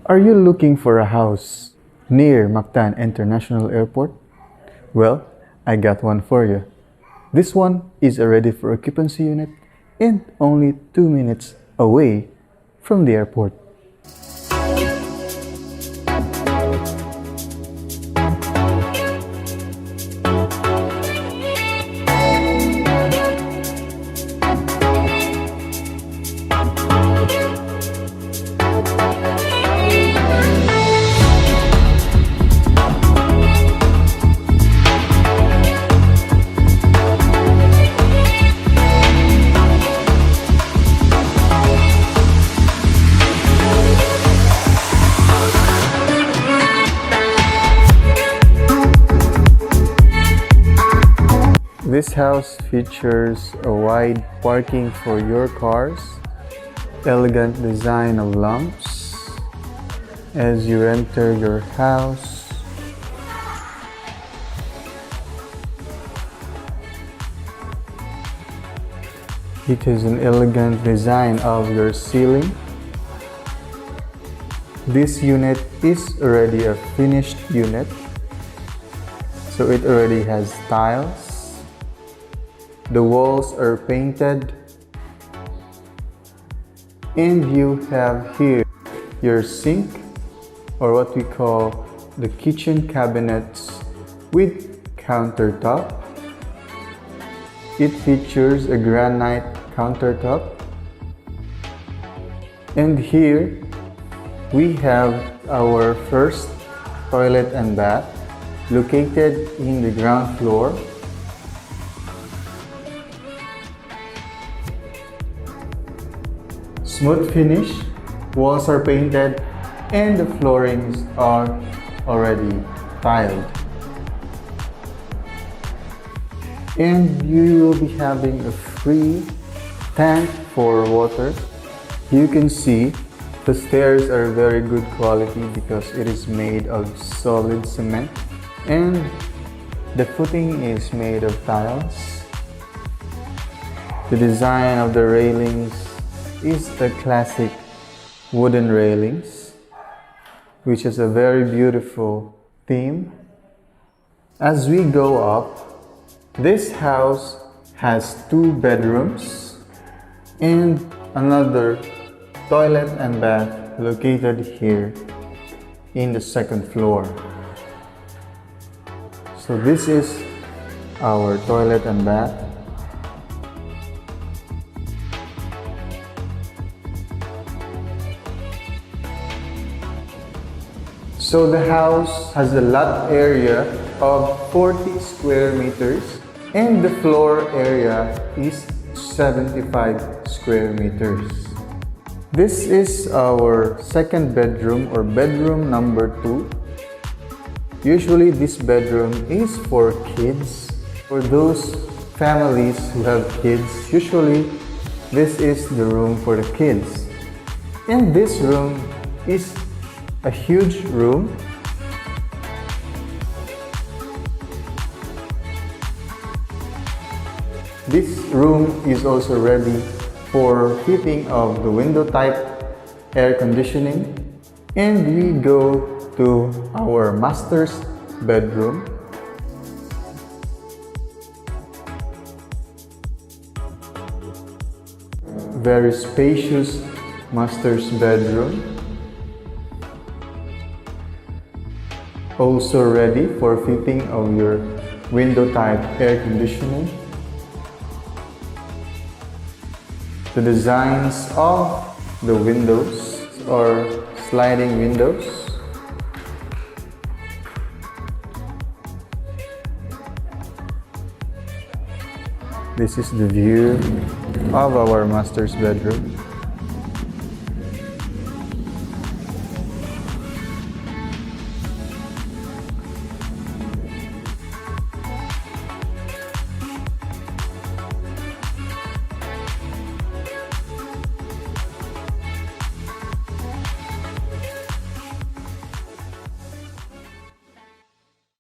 Are you looking for a house near Mactan International Airport? Well, I got one for you. This one is a ready for occupancy unit and only 2 minutes away from the airport. This house features a wide parking for your cars, elegant design of lamps as you enter your house, it has an elegant design of your ceiling. This unit is already a finished unit, so it already has tiles. The walls are painted, and you have here your sink, or what we call the kitchen cabinets with countertop. It features a granite countertop, and here we have our first toilet and bath located in the ground floor. Smooth finish, walls are painted, and the floorings are already tiled. And you will be having a free tank for water. You can see the stairs are very good quality because it is made of solid cement, and the footing is made of tiles. The design of the railings is the classic wooden railings, which is a very beautiful theme. As we go up, this house has 2 bedrooms and another toilet and bath located here in the 2nd floor. So this is our toilet and bath. So the house has a lot area of 40 square meters and the floor area is 75 square meters. This is our 2nd bedroom, or bedroom number 2. Usually this bedroom is for kids. For those families who have kids, usually this is the room for the kids. And this room is a huge room. This room is also ready for fitting of the window type air conditioning. And we go to our master's bedroom. Very spacious master's bedroom. Also ready for fitting of your window type air conditioning. The designs of the windows are sliding windows. This is the view of our master's bedroom.